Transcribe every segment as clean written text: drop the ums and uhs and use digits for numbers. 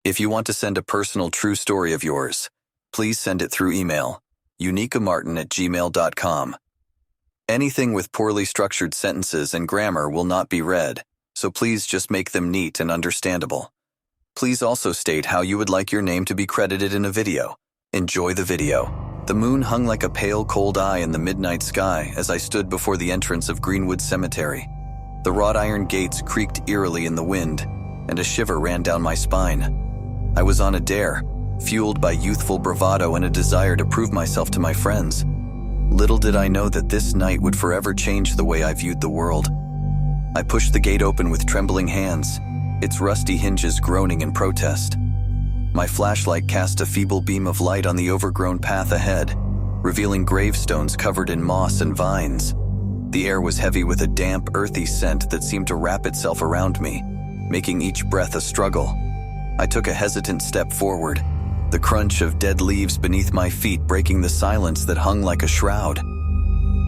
If you want to send a personal true story of yours, please send it through email, unicamartin@gmail.com. Anything with poorly structured sentences and grammar will not be read, so please just make them neat and understandable. Please also state how you would like your name to be credited in a video. Enjoy the video. The moon hung like a pale, cold eye in the midnight sky as I stood before the entrance of Greenwood Cemetery. The wrought iron gates creaked eerily in the wind, and a shiver ran down my spine. I was on a dare, fueled by youthful bravado and a desire to prove myself to my friends. Little did I know that this night would forever change the way I viewed the world. I pushed the gate open with trembling hands, its rusty hinges groaning in protest. My flashlight cast a feeble beam of light on the overgrown path ahead, revealing gravestones covered in moss and vines. The air was heavy with a damp, earthy scent that seemed to wrap itself around me, making each breath a struggle. I took a hesitant step forward, the crunch of dead leaves beneath my feet breaking the silence that hung like a shroud.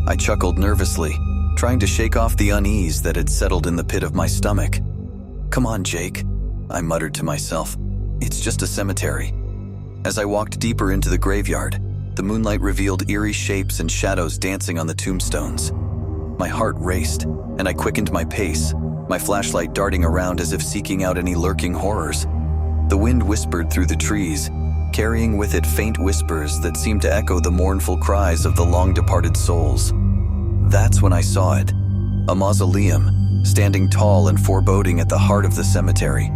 I chuckled nervously, trying to shake off the unease that had settled in the pit of my stomach. "Come on, Jake," I muttered to myself. "It's just a cemetery." As I walked deeper into the graveyard, the moonlight revealed eerie shapes and shadows dancing on the tombstones. My heart raced, and I quickened my pace, my flashlight darting around as if seeking out any lurking horrors. The wind whispered through the trees, carrying with it faint whispers that seemed to echo the mournful cries of the long-departed souls. That's when I saw it, a mausoleum, standing tall and foreboding at the heart of the cemetery.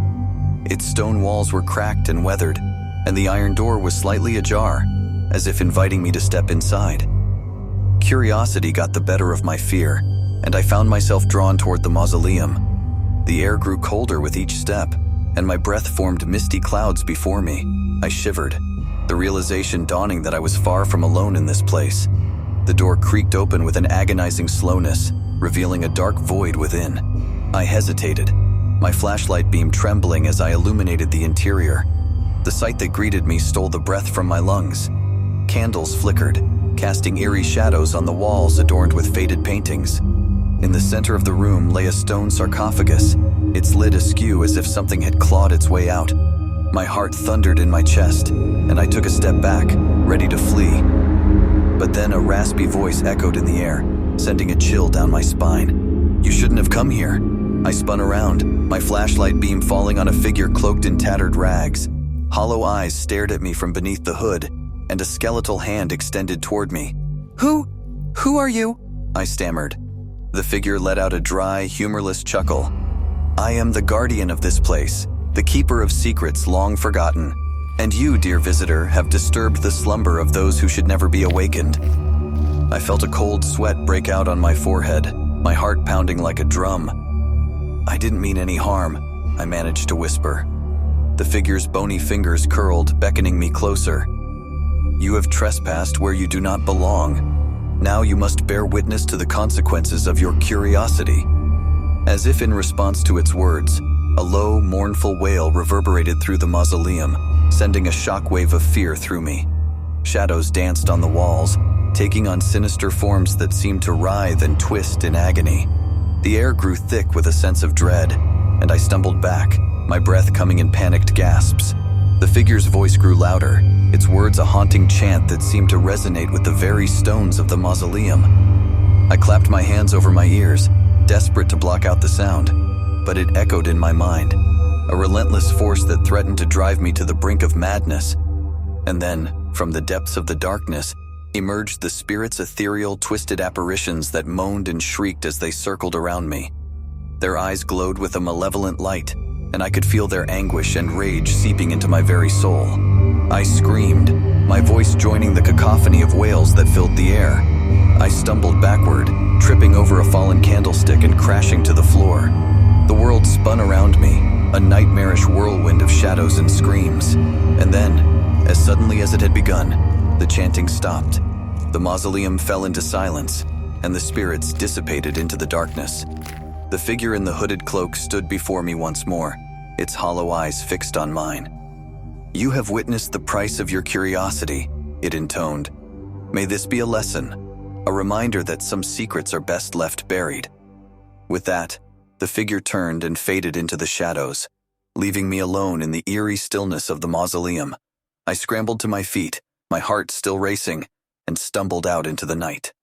Its stone walls were cracked and weathered, and the iron door was slightly ajar, as if inviting me to step inside. Curiosity got the better of my fear, and I found myself drawn toward the mausoleum. The air grew colder with each step, and my breath formed misty clouds before me. I shivered, the realization dawning that I was far from alone in this place. The door creaked open with an agonizing slowness, revealing a dark void within. I hesitated, my flashlight beam trembling as I illuminated the interior. The sight that greeted me stole the breath from my lungs. Candles flickered, casting eerie shadows on the walls adorned with faded paintings. In the center of the room lay a stone sarcophagus, its lid askew as if something had clawed its way out. My heart thundered in my chest, and I took a step back, ready to flee. But then a raspy voice echoed in the air, sending a chill down my spine. "You shouldn't have come here." I spun around, my flashlight beam falling on a figure cloaked in tattered rags. Hollow eyes stared at me from beneath the hood, and a skeletal hand extended toward me. Who are you?" I stammered. The figure let out a dry, humorless chuckle. "I am the guardian of this place, the keeper of secrets long forgotten, and you, dear visitor, have disturbed the slumber of those who should never be awakened." I felt a cold sweat break out on my forehead, my heart pounding like a drum. "I didn't mean any harm," I managed to whisper. The figure's bony fingers curled, beckoning me closer. "You have trespassed where you do not belong. Now you must bear witness to the consequences of your curiosity." As if in response to its words, a low, mournful wail reverberated through the mausoleum, sending a shockwave of fear through me. Shadows danced on the walls, taking on sinister forms that seemed to writhe and twist in agony. The air grew thick with a sense of dread, and I stumbled back, my breath coming in panicked gasps. The figure's voice grew louder, its words a haunting chant that seemed to resonate with the very stones of the mausoleum. I clapped my hands over my ears, desperate to block out the sound, but it echoed in my mind, a relentless force that threatened to drive me to the brink of madness. And then, from the depths of the darkness, emerged the spirit's ethereal, twisted apparitions that moaned and shrieked as they circled around me. Their eyes glowed with a malevolent light, and I could feel their anguish and rage seeping into my very soul. I screamed, my voice joining the cacophony of wails that filled the air. I stumbled backward, tripping over a fallen candlestick and crashing to the floor. The world spun around me, a nightmarish whirlwind of shadows and screams. And then, as suddenly as it had begun, the chanting stopped. The mausoleum fell into silence, and the spirits dissipated into the darkness. The figure in the hooded cloak stood before me once more, its hollow eyes fixed on mine. "You have witnessed the price of your curiosity," it intoned. "May this be a lesson, a reminder that some secrets are best left buried." With that, the figure turned and faded into the shadows, leaving me alone in the eerie stillness of the mausoleum. I scrambled to my feet, my heart still racing, and stumbled out into the night.